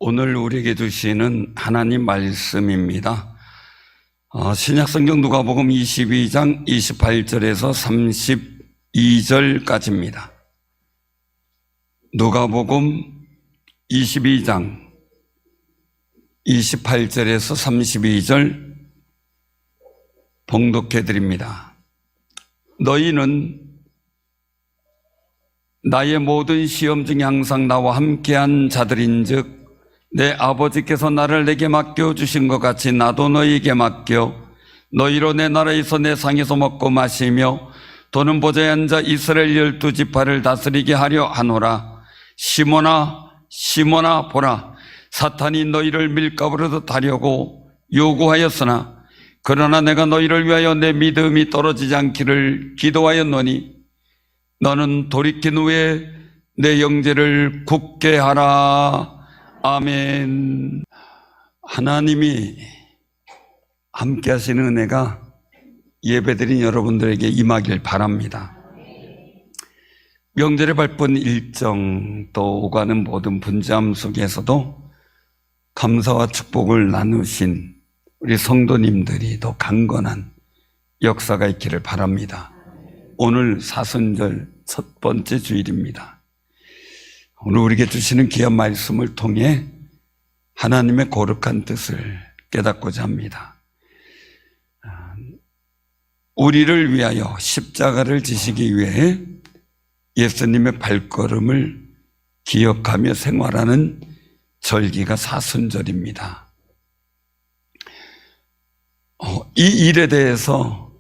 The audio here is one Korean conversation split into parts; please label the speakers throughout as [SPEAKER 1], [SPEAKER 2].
[SPEAKER 1] 오늘 우리에게 주시는 하나님 말씀입니다. 신약성경 누가복음 22장 28절에서 32절까지입니다. 누가복음 22장 28절에서 32절 봉독해 드립니다. 너희는 나의 모든 시험 중에 항상 나와 함께한 자들인즉 내 아버지께서 나를 내게 맡겨주신 것 같이 나도 너희에게 맡겨 너희로 내 나라에서 내 상에서 먹고 마시며 도는 보좌에 앉아 이스라엘 12지파를 다스리게 하려 하노라. 시몬아 시몬아 보라, 사탄이 너희를 밀가부르듯 하려고 요구하였으나 그러나 내가 너희를 위하여 내 믿음이 떨어지지 않기를 기도하였노니 너는 돌이킨 후에 내 영제를 굳게 하라. 아멘. 하나님이 함께 하시는 은혜가 예배드린 여러분들에게 임하길 바랍니다. 명절에 바쁜 일정 또 오가는 모든 분주함 속에서도 감사와 축복을 나누신 우리 성도님들이 더 강건한 역사가 있기를 바랍니다. 오늘 사순절 첫 번째 주일입니다. 오늘 우리에게 주시는 귀한 말씀을 통해 하나님의 거룩한 뜻을 깨닫고자 합니다. 우리를 위하여 십자가를 지시기 위해 예수님의 발걸음을 기억하며 생활하는 절기가 사순절입니다. 이 일에 대해서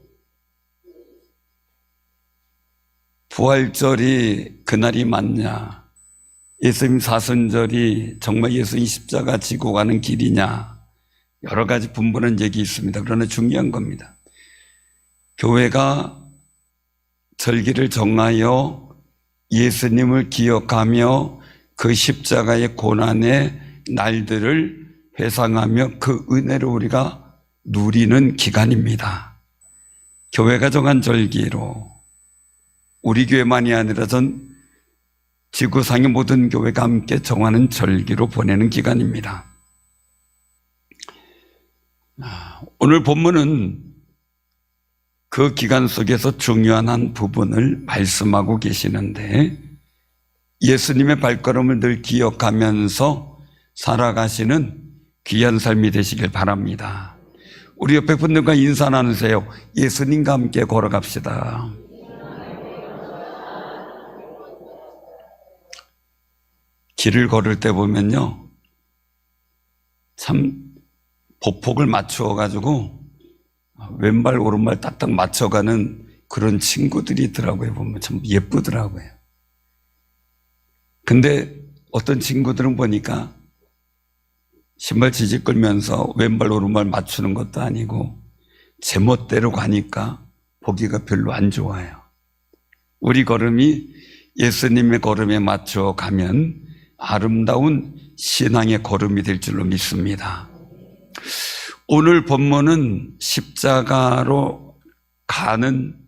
[SPEAKER 1] 부활절이 그날이 맞냐, 예수님 사순절이 정말 예수님 십자가 지고 가는 길이냐, 여러 가지 분분한 얘기 있습니다. 그러나 중요한 겁니다. 교회가 절기를 정하여 예수님을 기억하며 그 십자가의 고난의 날들을 회상하며 그 은혜를 우리가 누리는 기간입니다. 교회가 정한 절기로 우리 교회만이 아니라 전 지구상의 모든 교회가 함께 정하는 절기로 보내는 기간입니다. 오늘 본문은 그 기간 속에서 중요한 한 부분을 말씀하고 계시는데 예수님의 발걸음을 늘 기억하면서 살아가시는 귀한 삶이 되시길 바랍니다. 우리 옆에 분들과 인사 나누세요. 예수님과 함께 걸어갑시다. 길을 걸을 때 보면요, 참 보폭을 맞추어 가지고 왼발 오른발 딱딱 맞춰가는 그런 친구들이 있더라고요. 보면 참 예쁘더라고요. 근데 어떤 친구들은 보니까 신발 지직 끌면서 왼발 오른발 맞추는 것도 아니고 제멋대로 가니까 보기가 별로 안 좋아요. 우리 걸음이 예수님의 걸음에 맞춰 가면 아름다운 신앙의 걸음이 될 줄로 믿습니다. 오늘 본문은 십자가로 가는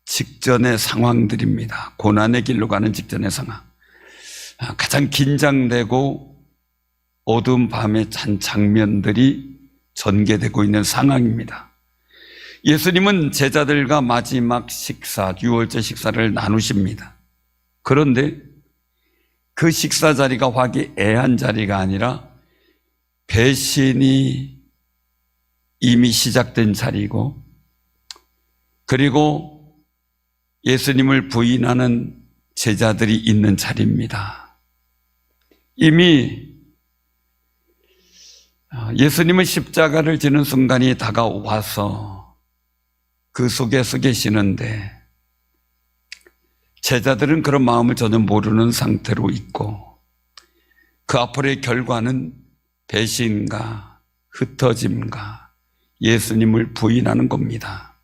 [SPEAKER 1] 직전의 상황들입니다. 고난의 길로 가는 직전의 상황. 가장 긴장되고 어두운 밤의 장면들이 전개되고 있는 상황입니다. 예수님은 제자들과 마지막 식사, 유월절 식사를 나누십니다. 그런데 그 식사 자리가 화기애애한 자리가 아니라 배신이 이미 시작된 자리고, 그리고 예수님을 부인하는 제자들이 있는 자리입니다. 이미 예수님은 십자가를 지는 순간이 다가와서 그 속에서 계시는데 제자들은 그런 마음을 전혀 모르는 상태로 있고 그 앞으로의 결과는 배신과 흩어짐과 예수님을 부인하는 겁니다.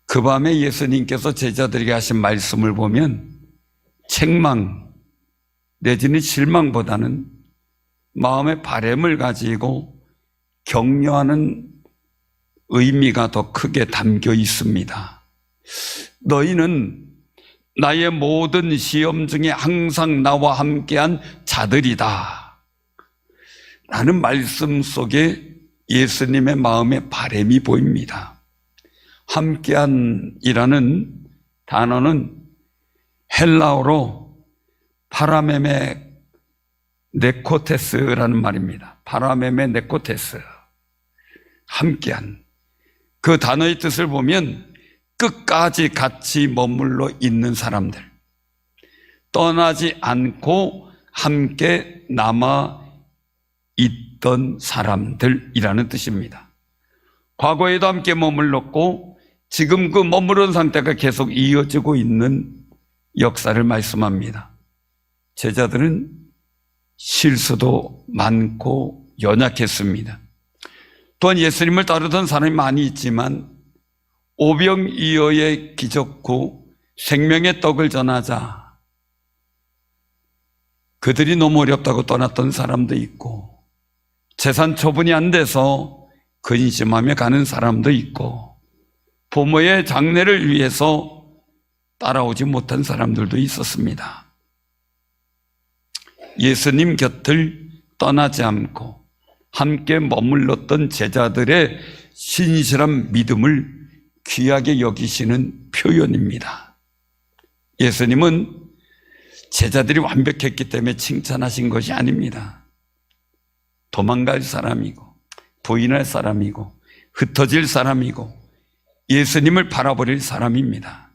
[SPEAKER 1] 그 밤에 예수님께서 제자들에게 하신 말씀을 보면 책망 내지는 실망보다는 마음의 바램을 가지고 격려하는 의미가 더 크게 담겨 있습니다. 너희는 나의 모든 시험 중에 항상 나와 함께한 자들이다 라는 말씀 속에 예수님의 마음의 바람이 보입니다. 함께한이라는 단어는 헬라어로 파라메메 네코테스라는 말입니다. 파라메메 네코테스, 함께한. 그 단어의 뜻을 보면 끝까지 같이 머물러 있는 사람들, 떠나지 않고 함께 남아 있던 사람들이라는 뜻입니다. 과거에도 함께 머물렀고 지금 그 머무른 상태가 계속 이어지고 있는 역사를 말씀합니다. 제자들은 실수도 많고 연약했습니다. 또한 예수님을 따르던 사람이 많이 있지만 오병이어의 기적 후 생명의 떡을 전하자 그들이 너무 어렵다고 떠났던 사람도 있고, 재산 처분이 안 돼서 근심하며 가는 사람도 있고, 부모의 장례를 위해서 따라오지 못한 사람들도 있었습니다. 예수님 곁을 떠나지 않고 함께 머물렀던 제자들의 신실한 믿음을 귀하게 여기시는 표현입니다. 예수님은 제자들이 완벽했기 때문에 칭찬하신 것이 아닙니다. 도망갈 사람이고 부인할 사람이고 흩어질 사람이고 예수님을 바라버릴 사람입니다.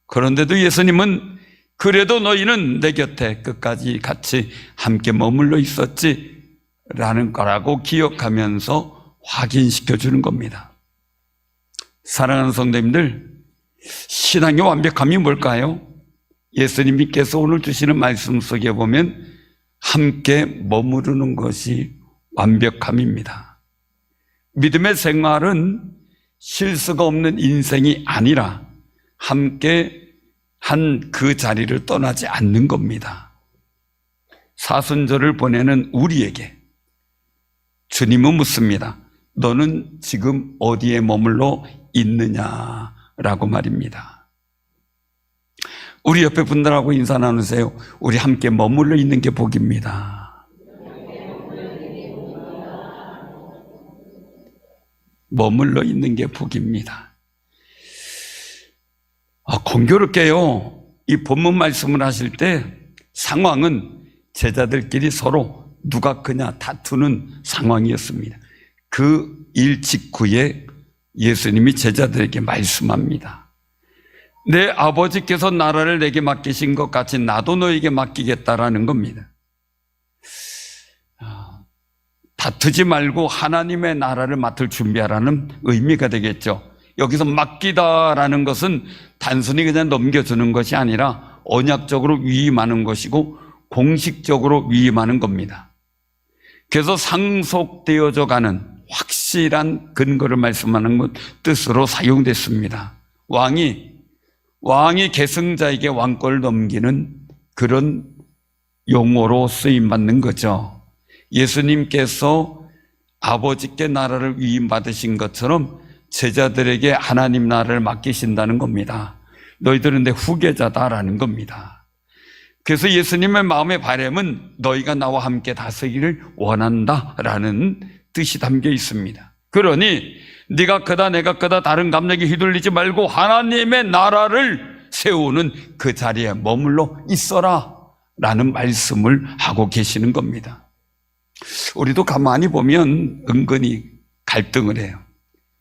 [SPEAKER 1] 그런데도 예수님은 그래도 너희는 내 곁에 끝까지 같이 함께 머물러 있었지 라는 거라고 기억하면서 확인시켜 주는 겁니다. 사랑하는 성도님들, 신앙의 완벽함이 뭘까요? 예수님께서 오늘 주시는 말씀 속에 보면 함께 머무르는 것이 완벽함입니다. 믿음의 생활은 실수가 없는 인생이 아니라 함께 한 그 자리를 떠나지 않는 겁니다. 사순절을 보내는 우리에게 주님은 묻습니다. 너는 지금 어디에 머물러 있느냐라고 말입니다. 우리 옆에 분들하고 인사 나누세요. 우리 함께 머물러 있는 게 복입니다. 머물러 있는 게 복입니다. 공교롭게요, 이 본문 말씀을 하실 때 상황은 제자들끼리 서로 누가 크냐 다투는 상황이었습니다. 그 일 직후에 예수님이 제자들에게 말씀합니다. 내 아버지께서 나라를 내게 맡기신 것 같이 나도 너에게 맡기겠다라는 겁니다. 다투지 말고 하나님의 나라를 맡을 준비하라는 의미가 되겠죠. 여기서 맡기다라는 것은 단순히 그냥 넘겨주는 것이 아니라 언약적으로 위임하는 것이고 공식적으로 위임하는 겁니다. 그래서 상속되어져 가는 확실한 근거를 말씀하는 것 뜻으로 사용됐습니다. 왕이 계승자에게 왕권을 넘기는 그런 용어로 쓰임받는 거죠. 예수님께서 아버지께 나라를 위임받으신 것처럼 제자들에게 하나님 나라를 맡기신다는 겁니다. 너희들은 내 후계자다라는 겁니다. 그래서 예수님의 마음의 바람은 너희가 나와 함께 다스리기를 원한다라는 뜻이 담겨 있습니다. 그러니 네가 크다 내가 크다 다른 감정에 휘둘리지 말고 하나님의 나라를 세우는 그 자리에 머물러 있어라 라는 말씀을 하고 계시는 겁니다. 우리도 가만히 보면 은근히 갈등을 해요.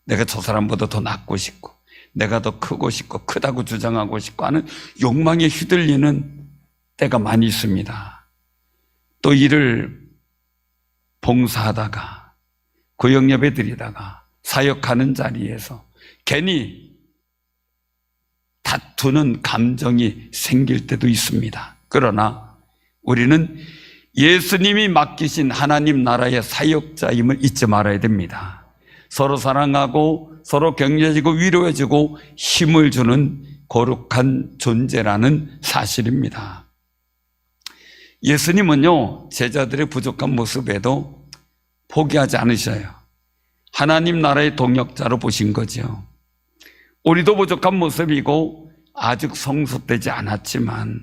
[SPEAKER 1] 내가 저 사람보다 더 낫고 싶고 내가 더 크고 싶고 크다고 주장하고 싶고 하는 욕망에 휘둘리는 때가 많이 있습니다. 또 일을 봉사하다가 고역예배 드리다가 사역하는 자리에서 괜히 다투는 감정이 생길 때도 있습니다. 그러나 우리는 예수님이 맡기신 하나님 나라의 사역자임을 잊지 말아야 됩니다. 서로 사랑하고 서로 격려해주고 위로해주고 힘을 주는 거룩한 존재라는 사실입니다. 예수님은요, 제자들의 부족한 모습에도 포기하지 않으셔요. 하나님 나라의 동역자로 보신 거죠. 우리도 부족한 모습이고 아직 성숙되지 않았지만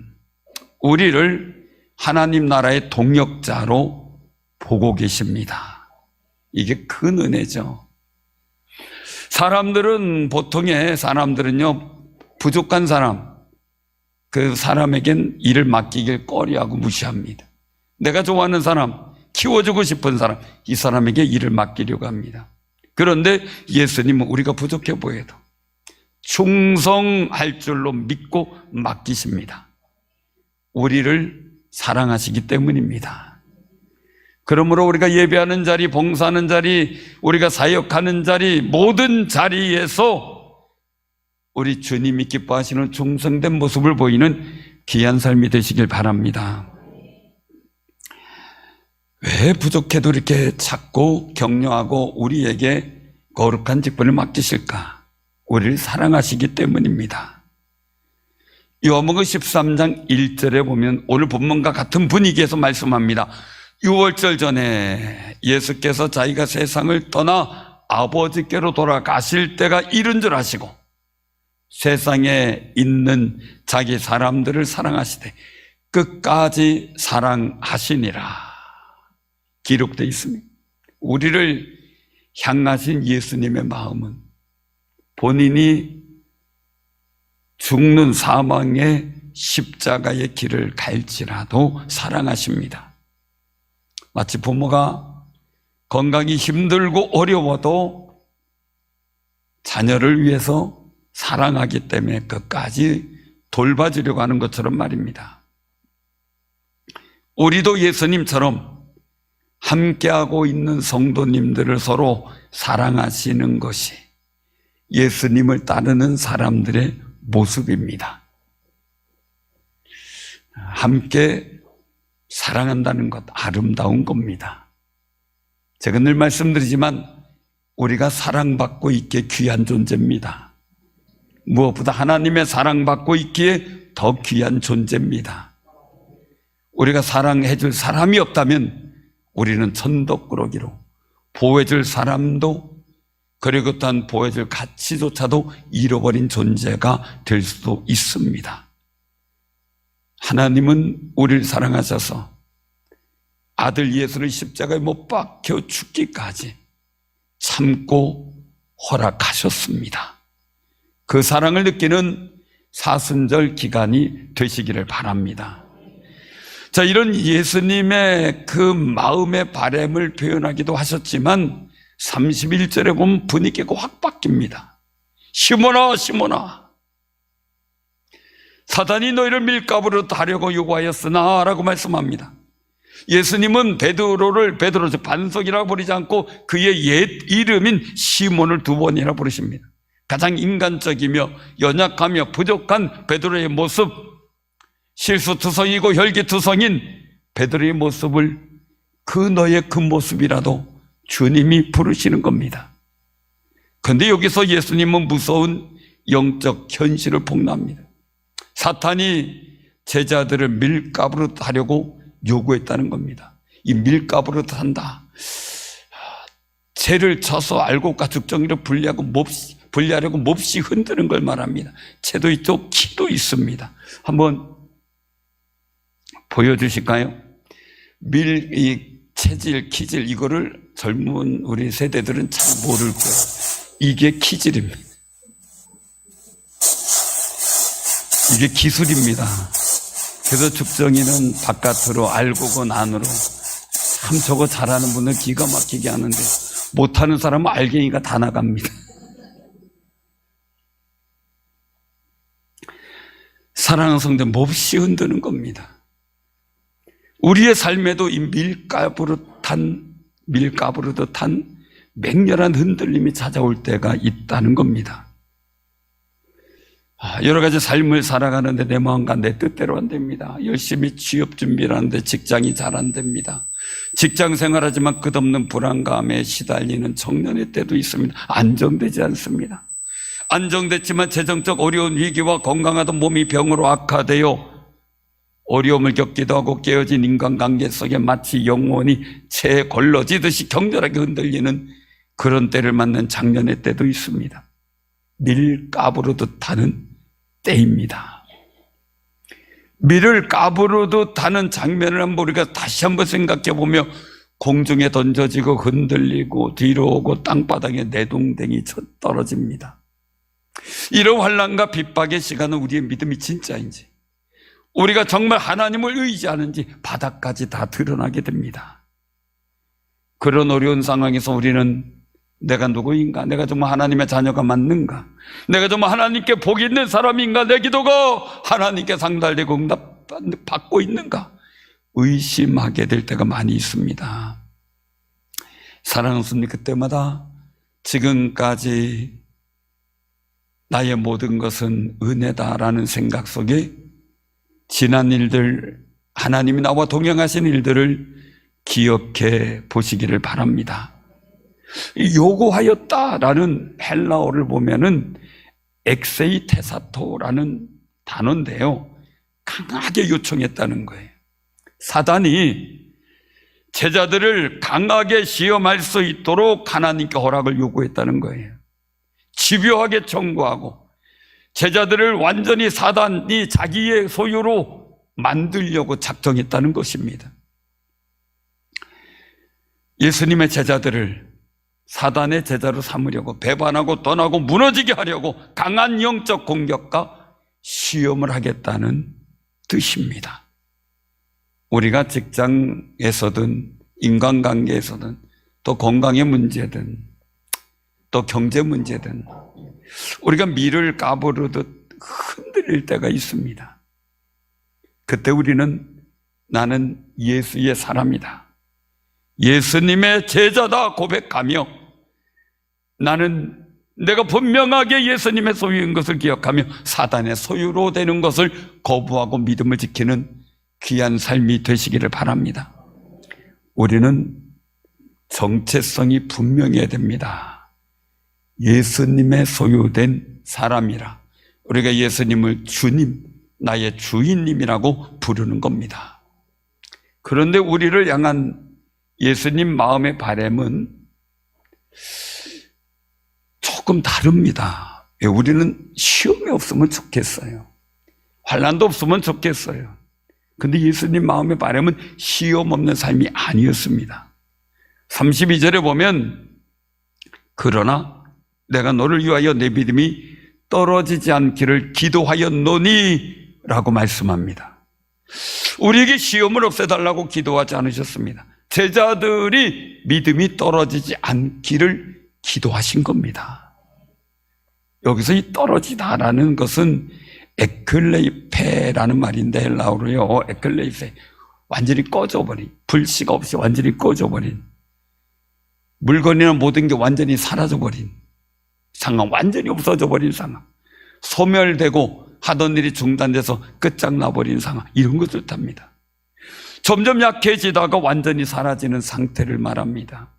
[SPEAKER 1] 우리를 하나님 나라의 동역자로 보고 계십니다. 이게 큰 은혜죠. 보통의 사람들은요, 부족한 사람, 그 사람에겐 일을 맡기길 꺼려하고 무시합니다. 내가 좋아하는 사람, 키워주고 싶은 사람, 이 사람에게 일을 맡기려고 합니다. 그런데 예수님은 우리가 부족해 보여도 충성할 줄로 믿고 맡기십니다. 우리를 사랑하시기 때문입니다. 그러므로 우리가 예배하는 자리, 봉사하는 자리, 우리가 사역하는 자리, 모든 자리에서 우리 주님이 기뻐하시는 충성된 모습을 보이는 귀한 삶이 되시길 바랍니다. 왜 부족해도 이렇게 찾고 격려하고 우리에게 거룩한 직분을 맡기실까? 우리를 사랑하시기 때문입니다. 요한복음 13장 1절에 보면 오늘 본문과 같은 분위기에서 말씀합니다. 유월절 전에 예수께서 자기가 세상을 떠나 아버지께로 돌아가실 때가 이른 줄 아시고 세상에 있는 자기 사람들을 사랑하시되 끝까지 사랑하시니라 기록되어 있습니다. 우리를 향하신 예수님의 마음은 본인이 죽는 사망의 십자가의 길을 갈지라도 사랑하십니다. 마치 부모가 건강이 힘들고 어려워도 자녀를 위해서 사랑하기 때문에 끝까지 돌봐주려고 하는 것처럼 말입니다. 우리도 예수님처럼 함께하고 있는 성도님들을 서로 사랑하시는 것이 예수님을 따르는 사람들의 모습입니다. 함께 사랑한다는 것 아름다운 겁니다. 제가 늘 말씀드리지만 우리가 사랑받고 있기에 귀한 존재입니다. 무엇보다 하나님의 사랑받고 있기에 더 귀한 존재입니다. 우리가 사랑해 줄 사람이 없다면 우리는 천덕꾸러기로 보호해 줄 사람도 그리고 또한 보호해 줄 가치조차도 잃어버린 존재가 될 수도 있습니다. 하나님은 우리를 사랑하셔서 아들 예수를 십자가에 못 박혀 죽기까지 참고 허락하셨습니다. 그 사랑을 느끼는 사순절 기간이 되시기를 바랍니다. 자, 이런 예수님의 그 마음의 바람을 표현하기도 하셨지만 31절에 보면 분위기가 확 바뀝니다. 시몬아, 시몬아, 사단이 너희를 밀가부로 하려고 요구하였으나 라고 말씀합니다. 예수님은 베드로 즉 반석이라고 부르지 않고 그의 옛 이름인 시몬을 두 번이나 부르십니다. 가장 인간적이며 연약하며 부족한 베드로의 모습, 실수투성이고 혈기투성인 베드로의 모습을 너의 그 모습이라도 주님이 부르시는 겁니다. 그런데 여기서 예수님은 무서운 영적 현실을 폭로합니다. 사탄이 제자들을 밀가부로 하려고 요구했다는 겁니다. 이 밀가부로 한다, 채를 쳐서 알곡과 죽정이를 분리하려고 몹시 흔드는 걸 말합니다. 채도 있고 키도 있습니다. 한번 보여주실까요? 이 체질, 키질, 이거를 젊은 우리 세대들은 잘 모를 거예요. 이게 키질입니다. 이게 기술입니다. 그래서 죽정이는 바깥으로, 알곡은 안으로. 참 저거 잘하는 분은 기가 막히게 하는데 못하는 사람은 알갱이가 다 나갑니다. 사랑하는 성도 몹시 흔드는 겁니다. 우리의 삶에도 이 밀가부르듯 한 맹렬한 흔들림이 찾아올 때가 있다는 겁니다. 여러 가지 삶을 살아가는데 내 마음과 내 뜻대로 안 됩니다. 열심히 취업 준비를 하는데 직장이 잘 안 됩니다. 직장 생활하지만 끝없는 불안감에 시달리는 청년의 때도 있습니다. 안정되지 않습니다. 안정됐지만 재정적 어려운 위기와 건강하던 몸이 병으로 악화되어 어려움을 겪기도 하고 깨어진 인간관계 속에 마치 영혼이 채에 걸러지듯이 격렬하게 흔들리는 그런 때를 맞는 장년의 때도 있습니다. 밀가부르듯 하는 때입니다. 밀을 까부르듯 하는 장면을 한번 우리가 다시 한번 생각해 보며 공중에 던져지고 흔들리고 뒤로 오고 땅바닥에 내동댕이 떨어집니다. 이런 환난과 핍박의 시간은 우리의 믿음이 진짜인지, 우리가 정말 하나님을 의지하는지 바닥까지 다 드러나게 됩니다. 그런 어려운 상황에서 우리는 내가 누구인가? 내가 정말 하나님의 자녀가 맞는가? 내가 정말 하나님께 복이 있는 사람인가? 내 기도가 하나님께 상달되고 응답받고 있는가? 의심하게 될 때가 많이 있습니다. 사랑하는 성도, 그때마다 지금까지 나의 모든 것은 은혜다라는 생각 속에 지난 일들, 하나님이 나와 동행하신 일들을 기억해 보시기를 바랍니다. 요구하였다라는 헬라어를 보면은 엑세이테사토라는 단어인데요, 강하게 요청했다는 거예요. 사단이 제자들을 강하게 시험할 수 있도록 하나님께 허락을 요구했다는 거예요. 집요하게 청구하고 제자들을 완전히 사단이 자기의 소유로 만들려고 작정했다는 것입니다. 예수님의 제자들을 사단의 제자로 삼으려고, 배반하고 떠나고 무너지게 하려고 강한 영적 공격과 시험을 하겠다는 뜻입니다. 우리가 직장에서든 인간관계에서든 또 건강의 문제든 또 경제 문제든 우리가 밀을 까부르듯 흔들릴 때가 있습니다. 그때 우리는 나는 예수의 사람이다, 예수님의 제자다 고백하며, 나는 내가 분명하게 예수님의 소유인 것을 기억하며 사단의 소유로 되는 것을 거부하고 믿음을 지키는 귀한 삶이 되시기를 바랍니다. 우리는 정체성이 분명해야 됩니다. 예수님의 소유된 사람이라 우리가 예수님을 주님, 나의 주인님이라고 부르는 겁니다. 그런데 우리를 향한 예수님 마음의 바람은 조금 다릅니다. 우리는 시험이 없으면 좋겠어요. 환난도 없으면 좋겠어요. 근데 예수님 마음의 바람은 시험 없는 삶이 아니었습니다. 32절에 보면 그러나 내가 너를 위하여 내 믿음이 떨어지지 않기를 기도하였노니 라고 말씀합니다. 우리에게 시험을 없애달라고 기도하지 않으셨습니다. 제자들이 믿음이 떨어지지 않기를 기도하신 겁니다. 여기서 이 떨어지다라는 것은 에클레이페라는 말인데 헬라어로요, 에클레이페, 완전히 꺼져버린, 불씨가 없이 완전히 꺼져버린, 물건이나 모든 게 완전히 사라져버린 상황, 완전히 없어져버린 상황, 소멸되고 하던 일이 중단돼서 끝장나버린 상황, 이런 것을 뜻합니다. 점점 약해지다가 완전히 사라지는 상태를 말합니다.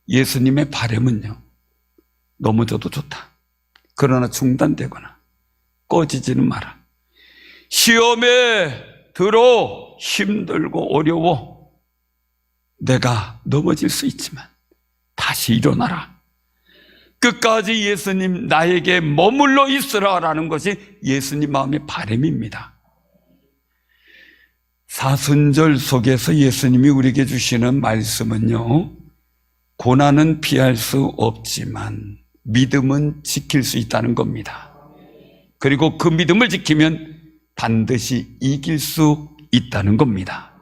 [SPEAKER 1] 예수님의 바람은요, 넘어져도 좋다, 그러나 중단되거나 꺼지지는 마라. 시험에 들어 힘들고 어려워 내가 넘어질 수 있지만 다시 일어나라. 끝까지 예수님 나에게 머물러 있으라라는 것이 예수님 마음의 바람입니다. 사순절 속에서 예수님이 우리에게 주시는 말씀은요, 고난은 피할 수 없지만 믿음은 지킬 수 있다는 겁니다. 그리고 그 믿음을 지키면 반드시 이길 수 있다는 겁니다.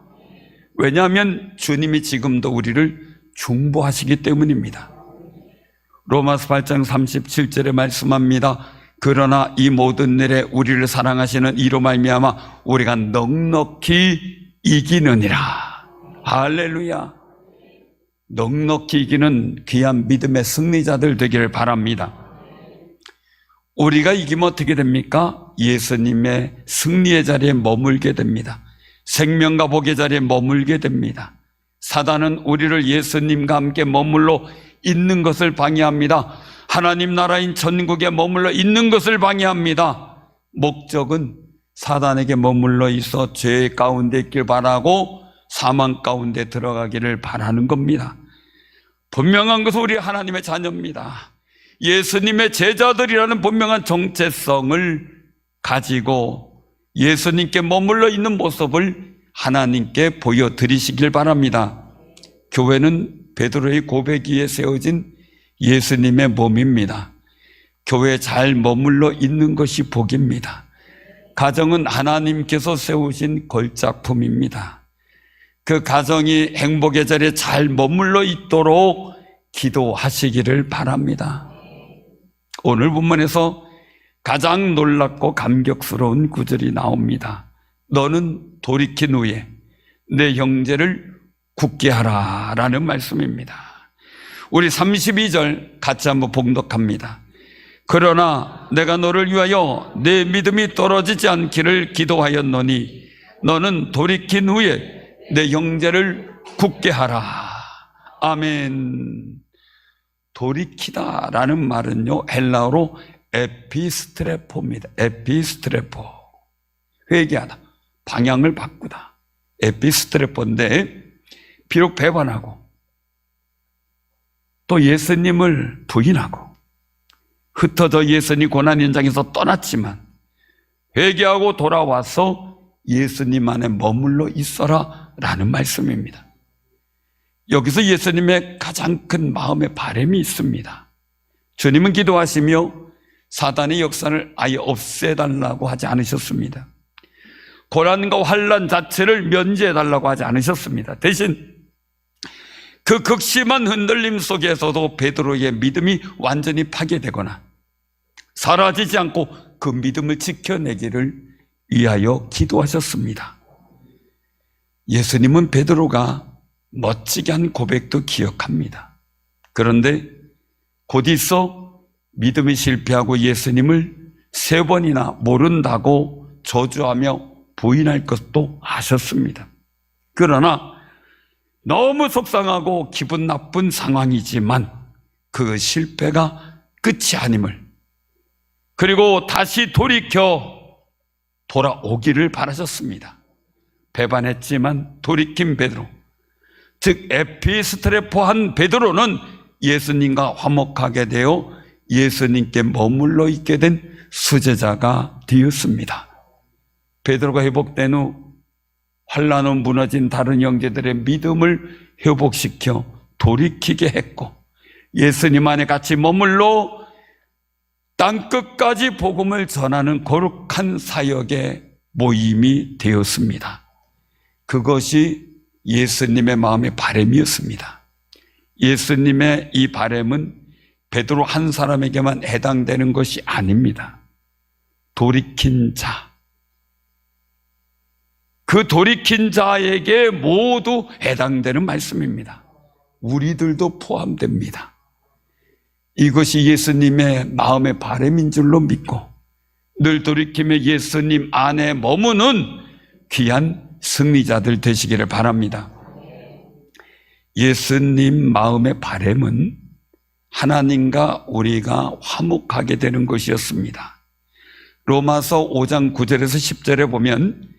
[SPEAKER 1] 왜냐하면 주님이 지금도 우리를 중보하시기 때문입니다. 로마서 8장 37절에 말씀합니다. 그러나 이 모든 일에 우리를 사랑하시는 이로 말미암아 우리가 넉넉히 이기느니라. 할렐루야. 넉넉히 이기는 귀한 믿음의 승리자들 되기를 바랍니다. 우리가 이기면 어떻게 됩니까? 예수님의 승리의 자리에 머물게 됩니다. 생명과 복의 자리에 머물게 됩니다. 사단은 우리를 예수님과 함께 머물러 있는 것을 방해합니다. 하나님 나라인 천국에 머물러 있는 것을 방해합니다. 목적은 사단에게 머물러 있어 죄 가운데 있길 바라고 사망 가운데 들어가기를 바라는 겁니다. 분명한 것은 우리 하나님의 자녀입니다. 예수님의 제자들이라는 분명한 정체성을 가지고 예수님께 머물러 있는 모습을 하나님께 보여드리시길 바랍니다. 교회는 베드로의 고백 위에 세워진 예수님의 몸입니다. 교회에 잘 머물러 있는 것이 복입니다. 가정은 하나님께서 세우신 걸작품입니다. 그 가정이 행복의 자리에 잘 머물러 있도록 기도하시기를 바랍니다. 오늘 본문에서 가장 놀랍고 감격스러운 구절이 나옵니다. 너는 돌이킨 후에 내 형제를 굳게 하라 라는 말씀입니다. 우리 32절 같이 한번 봉독합니다. 그러나 내가 너를 위하여 내 믿음이 떨어지지 않기를 기도하였노니 너는 돌이킨 후에 내 형제를 굳게 하라. 아멘. 돌이키다 라는 말은요, 헬라어로 에피스트레포입니다. 에피스트레포. 회개하다, 방향을 바꾸다. 에피스트레포인데 비록 배반하고 또 예수님을 부인하고 흩어져 예수님 고난 현장에서 떠났지만 회개하고 돌아와서 예수님 안에 머물러 있어라 라는 말씀입니다. 여기서 예수님의 가장 큰 마음의 바람이 있습니다. 주님은 기도하시며 사단의 역사를 아예 없애달라고 하지 않으셨습니다. 고난과 환난 자체를 면제해달라고 하지 않으셨습니다. 대신 그 극심한 흔들림 속에서도 베드로의 믿음이 완전히 파괴되거나 사라지지 않고 그 믿음을 지켜내기를 위하여 기도하셨습니다. 예수님은 베드로가 멋지게 한 고백도 기억합니다. 그런데 곧 있어 믿음이 실패하고 예수님을 3번이나 모른다고 저주하며 부인할 것도 아셨습니다. 그러나 너무 속상하고 기분 나쁜 상황이지만 그 실패가 끝이 아님을, 그리고 다시 돌이켜 돌아오기를 바라셨습니다. 배반했지만 돌이킨 베드로, 즉 에피스트레포한 베드로는 예수님과 화목하게 되어 예수님께 머물러 있게 된 수제자가 되었습니다. 베드로가 회복된 후 환난 후 무너진 다른 형제들의 믿음을 회복시켜 돌이키게 했고 예수님 안에 같이 머물러 땅끝까지 복음을 전하는 거룩한 사역의 모임이 되었습니다. 그것이 예수님의 마음의 바람이었습니다. 예수님의 이 바람은 베드로 한 사람에게만 해당되는 것이 아닙니다. 돌이킨 자, 그 돌이킨 자에게 모두 해당되는 말씀입니다. 우리들도 포함됩니다. 이것이 예수님의 마음의 바람인 줄로 믿고 늘 돌이키며 예수님 안에 머무는 귀한 승리자들 되시기를 바랍니다. 예수님 마음의 바람은 하나님과 우리가 화목하게 되는 것이었습니다. 로마서 5장 9절에서 10절에 보면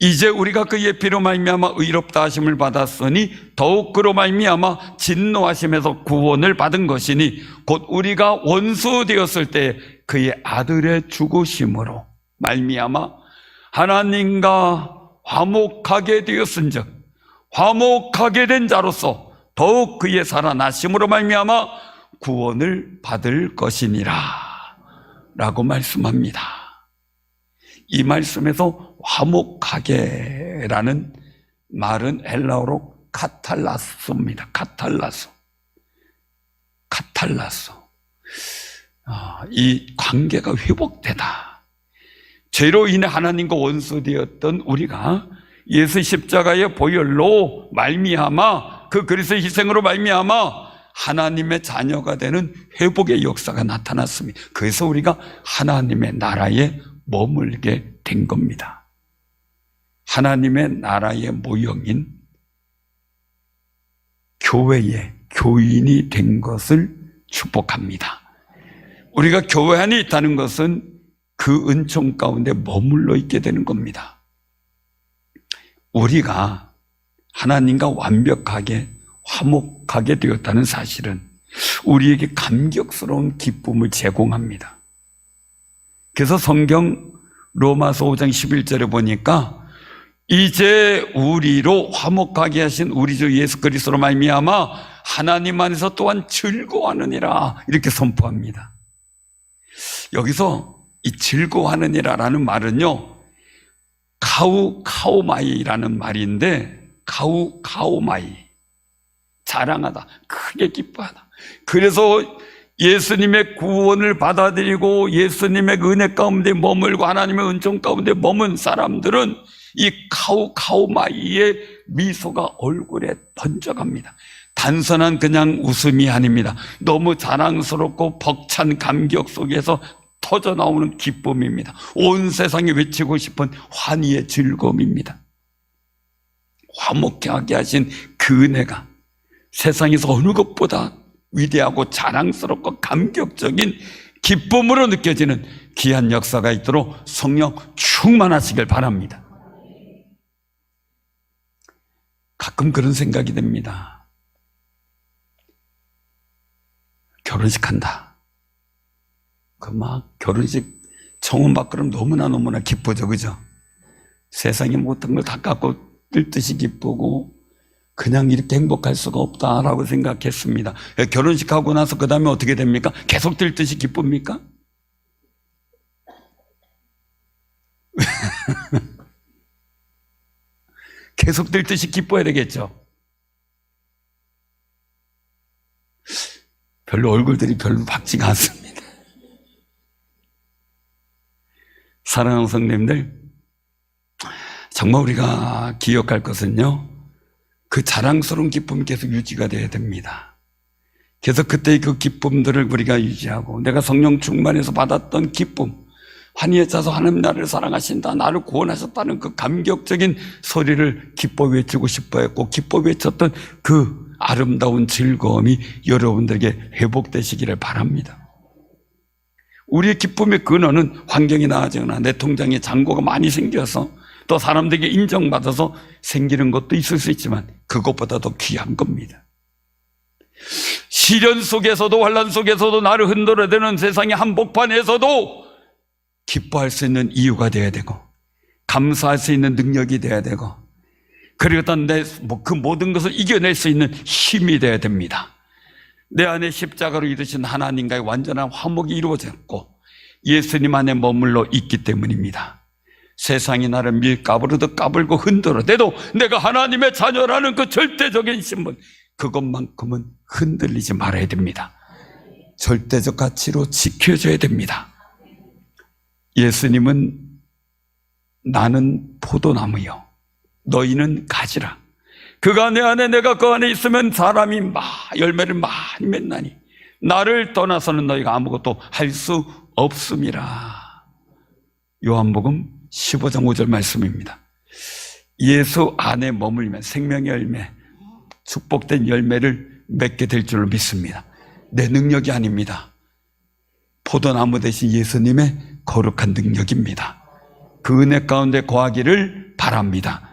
[SPEAKER 1] 이제 우리가 그의 피로 말미암아 의롭다 하심을 받았으니 더욱 그로 말미암아 진노하심에서 구원을 받은 것이니 곧 우리가 원수 되었을 때 그의 아들의 죽으심으로 말미암아 하나님과 화목하게 되었은즉 화목하게 된 자로서 더욱 그의 살아나심으로 말미암아 구원을 받을 것이니라 라고 말씀합니다. 이 말씀에서 화목하게라는 말은 헬라어로 카탈라소입니다. 카탈라소. 이 관계가 회복되다. 죄로 인해 하나님과 원수되었던 우리가 예수 십자가의 보혈로 말미암아 그 그리스도의 희생으로 말미암아 하나님의 자녀가 되는 회복의 역사가 나타났습니다. 그래서 우리가 하나님의 나라에 머물게 된 겁니다. 하나님의 나라의 모형인 교회의 교인이 된 것을 축복합니다. 우리가 교회 안에 있다는 것은 그 은총 가운데 머물러 있게 되는 겁니다. 우리가 하나님과 완벽하게 화목하게 되었다는 사실은 우리에게 감격스러운 기쁨을 제공합니다. 그래서 성경 로마서 5장 11절에 보니까 이제 우리로 화목하게 하신 우리 주 예수 그리스도로 말미암아 하나님 안에서 또한 즐거워하느니라 이렇게 선포합니다. 여기서 이 즐거워하느니라라는 말은요, 카우마이라는 말인데, 카우마이, 자랑하다, 크게 기뻐하다. 그래서 예수님의 구원을 받아들이고 예수님의 은혜 가운데 머물고 하나님의 은총 가운데 머문 사람들은 이 카우마이의 미소가 얼굴에 번져갑니다. 단순한 그냥 웃음이 아닙니다. 너무 자랑스럽고 벅찬 감격 속에서 터져 나오는 기쁨입니다. 온 세상에 외치고 싶은 환희의 즐거움입니다. 화목하게 하신 그 은혜가 세상에서 어느 것보다 위대하고 자랑스럽고 감격적인 기쁨으로 느껴지는 귀한 역사가 있도록 성령 충만하시길 바랍니다. 가끔 그런 생각이 듭니다. 결혼식 한다. 결혼식 청혼받고 그러면 너무나 기쁘죠, 그죠? 세상에 모든 걸 다 갖고 뜰 듯이 기쁘고 그냥 이렇게 행복할 수가 없다라고 생각했습니다. 결혼식 하고 나서 그 다음에 어떻게 됩니까? 계속 뜰 듯이 기쁩니까? 계속 뜰 듯이 기뻐야 되겠죠. 별로 얼굴들이 별로 밝지가 않습니다. 사랑하는 성도님들, 정말 우리가 기억할 것은요, 그 자랑스러운 기쁨이 계속 유지가 돼야 됩니다. 그래서 그때의 그 기쁨들을 우리가 유지하고, 내가 성령 충만해서 받았던 기쁨, 환희에 차서 하나님 나를 사랑하신다, 나를 구원하셨다는 그 감격적인 소리를 기뻐 외치고 싶어 했고, 기뻐 외쳤던 그 아름다운 즐거움이 여러분들에게 회복되시기를 바랍니다. 우리의 기쁨의 근원은 환경이 나아지거나 내 통장에 잔고가 많이 생겨서 또 사람들에게 인정받아서 생기는 것도 있을 수 있지만 그것보다 더 귀한 겁니다. 시련 속에서도 환난 속에서도 나를 흔들어대는 세상의 한복판에서도 기뻐할 수 있는 이유가 되어야 되고 감사할 수 있는 능력이 되어야 되고 그리고 그 모든 것을 이겨낼 수 있는 힘이 되어야 됩니다. 내 안에 십자가로 이루신 하나님과의 완전한 화목이 이루어졌고 예수님 안에 머물러 있기 때문입니다. 세상이 나를 밀가부르듯 까불고 흔들어대도 내가 하나님의 자녀라는 그 절대적인 신분, 그것만큼은 흔들리지 말아야 됩니다. 절대적 가치로 지켜져야 됩니다. 예수님은 나는 포도나무요 너희는 가지라. 그가 내 안에 내가 그 안에 있으면 사람이 열매를 많이 맺나니 나를 떠나서는 너희가 아무것도 할 수 없음이라. 요한복음 15장 5절 말씀입니다. 예수 안에 머물면 생명의 열매, 축복된 열매를 맺게 될 줄로 믿습니다. 내 능력이 아닙니다. 포도나무 대신 예수님의 거룩한 능력입니다. 그 은혜 가운데 거하기를 바랍니다.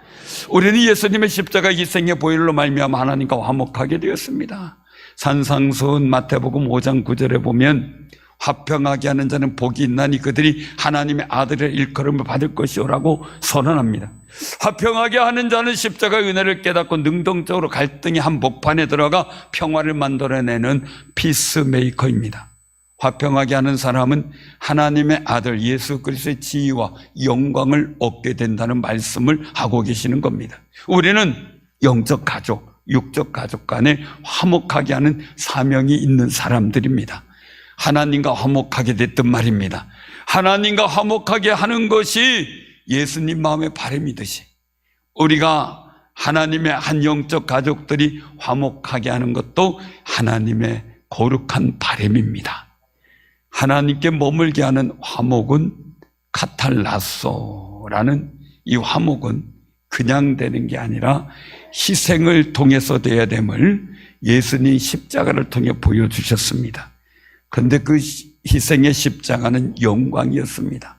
[SPEAKER 1] 우리는 예수님의 십자가 희생의 보혈로 말미암아 하나님과 화목하게 되었습니다. 산상수훈 마태복음 5장 9절에 보면 화평하게 하는 자는 복이 있나니 그들이 하나님의 아들의 일컬음을 받을 것이오라고 선언합니다. 화평하게 하는 자는 십자가의 은혜를 깨닫고 능동적으로 갈등의 한복판에 들어가 평화를 만들어내는 피스메이커입니다. 화평하게 하는 사람은 하나님의 아들 예수 그리스도의 지위와 영광을 얻게 된다는 말씀을 하고 계시는 겁니다. 우리는 영적 가족, 육적 가족 간에 화목하게 하는 사명이 있는 사람들입니다. 하나님과 화목하게 됐단 말입니다. 하나님과 화목하게 하는 것이 예수님 마음의 바람이듯이 우리가 하나님의 한 영적 가족들이 화목하게 하는 것도 하나님의 거룩한 바람입니다. 하나님께 머물게 하는 화목은 카탈라소라는 이 화목은 그냥 되는 게 아니라 희생을 통해서 돼야 됨을 예수님 십자가를 통해 보여주셨습니다. 그런데 그 희생의 십자가는 영광이었습니다.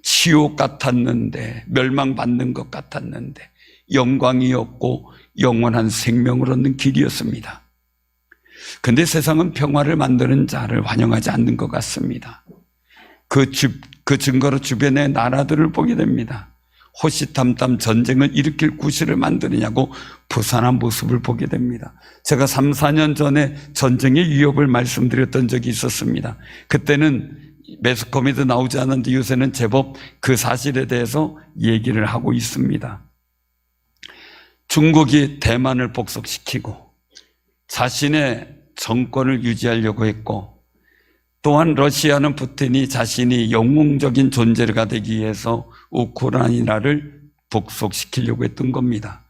[SPEAKER 1] 지옥 같았는데, 멸망받는 것 같았는데 영광이었고 영원한 생명을 얻는 길이었습니다. 그런데 세상은 평화를 만드는 자를 환영하지 않는 것 같습니다. 그 그 증거로 주변의 나라들을 보게 됩니다. 호시탐탐 전쟁을 일으킬 구실을 만드느냐고 부산한 모습을 보게 됩니다. 제가 3, 4년 전에 전쟁의 위협을 말씀드렸던 적이 있었습니다. 그때는 매스컴에도 나오지 않았는데 요새는 제법 그 사실에 대해서 얘기를 하고 있습니다. 중국이 대만을 복속시키고 자신의 정권을 유지하려고 했고, 또한 러시아는 푸틴이 자신이 영웅적인 존재가 되기 위해서 우크라이나를 복속시키려고 했던 겁니다.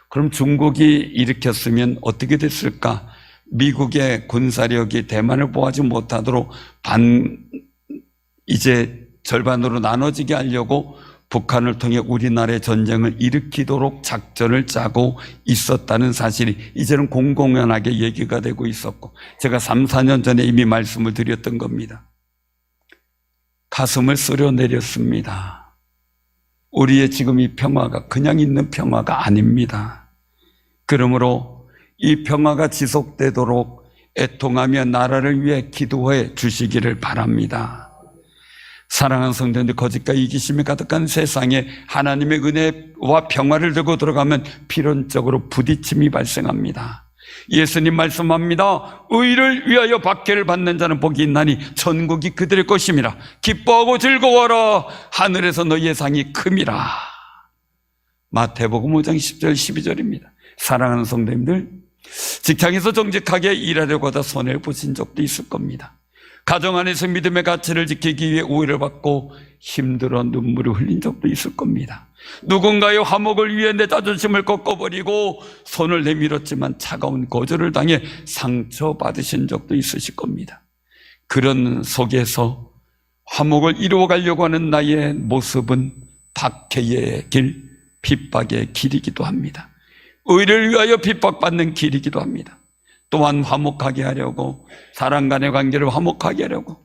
[SPEAKER 1] 그럼 중국이 일으켰으면 어떻게 됐을까? 미국의 군사력이 대만을 보호하지 못하도록 이제 절반으로 나눠지게 하려고 북한을 통해 우리나라의 전쟁을 일으키도록 작전을 짜고 있었다는 사실이 이제는 공공연하게 얘기가 되고 있었고, 제가 3, 4년 전에 이미 말씀을 드렸던 겁니다. 가슴을 쓸어내렸습니다. 우리의 지금 이 평화가 그냥 있는 평화가 아닙니다. 그러므로 이 평화가 지속되도록 애통하며 나라를 위해 기도해 주시기를 바랍니다. 사랑하는 성도님들, 거짓과 이기심이 가득한 세상에 하나님의 은혜와 평화를 들고 들어가면 필연적으로 부딪힘이 발생합니다. 예수님 말씀합니다. 의를 위하여 박해를 받는 자는 복이 있나니 천국이 그들의 것임이라. 기뻐하고 즐거워라. 하늘에서 너희의 상이 큼이라. 마태복음 5장 10절 12절입니다. 사랑하는 성도님들, 직장에서 정직하게 일하려고 하다 손해를 보신 적도 있을 겁니다. 가정 안에서 믿음의 가치를 지키기 위해 오해를 받고 힘들어 눈물을 흘린 적도 있을 겁니다. 누군가의 화목을 위해 내 자존심을 꺾어버리고 손을 내밀었지만 차가운 거절을 당해 상처받으신 적도 있으실 겁니다. 그런 속에서 화목을 이루어가려고 하는 나의 모습은 박해의 길, 핍박의 길이기도 합니다. 의를 위하여 핍박받는 길이기도 합니다. 또한 화목하게 하려고, 사람 간의 관계를 화목하게 하려고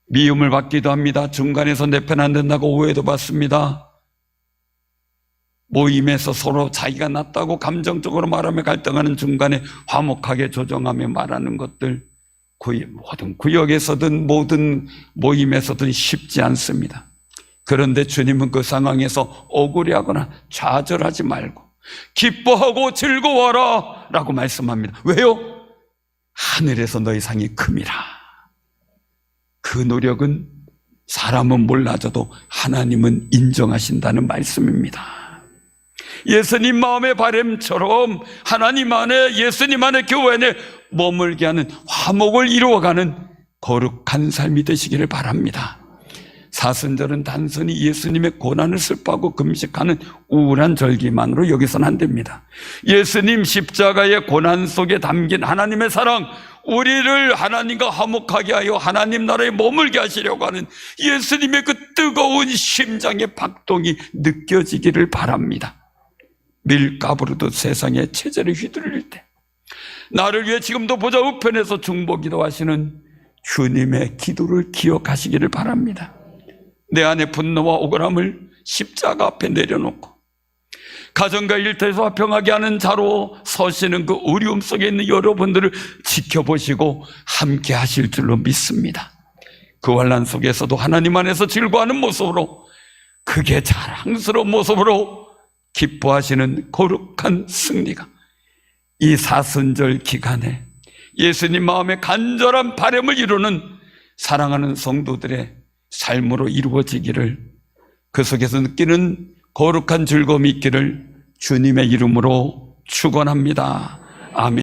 [SPEAKER 1] 미움을 받기도 합니다. 중간에서 내 편 안 된다고 오해도 받습니다. 모임에서 서로 자기가 낫다고 감정적으로 말하며 갈등하는 중간에 화목하게 조정하며 말하는 것들, 모든 구역에서든 모든 모임에서든 쉽지 않습니다. 그런데 주님은 그 상황에서 억울해하거나 좌절하지 말고 기뻐하고 즐거워라 라고 말씀합니다. 왜요? 하늘에서 너희 상이 큼이라. 그 노력은 사람은 몰라줘도 하나님은 인정하신다는 말씀입니다. 예수님 마음의 바람처럼 하나님 안에, 예수님 안에, 교회 안에 머물게 하는 화목을 이루어가는 거룩한 삶이 되시기를 바랍니다. 사순절은 단순히 예수님의 고난을 슬퍼하고 금식하는 우울한 절기만으로 여기서는 안 됩니다. 예수님 십자가의 고난 속에 담긴 하나님의 사랑, 우리를 하나님과 화목하게 하여 하나님 나라에 머물게 하시려고 하는 예수님의 그 뜨거운 심장의 박동이 느껴지기를 바랍니다. 밀가부르도 세상의 체제를 휘둘릴 때 나를 위해 지금도 보좌 우편에서 중보기도 하시는 주님의 기도를 기억하시기를 바랍니다. 내 안에 분노와 억울함을 십자가 앞에 내려놓고 가정과 일터에서 화평하게 하는 자로 서시는 그 어려움 속에 있는 여러분들을 지켜보시고 함께 하실 줄로 믿습니다. 그 환난 속에서도 하나님 안에서 즐거워하는 모습으로, 크게 자랑스러운 모습으로 기뻐하시는 거룩한 승리가 이 사순절 기간에 예수님 마음의 간절한 바람을 이루는 사랑하는 성도들의 삶으로 이루어지기를, 그 속에서 느끼는 거룩한 즐거움이 있기를 주님의 이름으로 축원합니다. 아멘.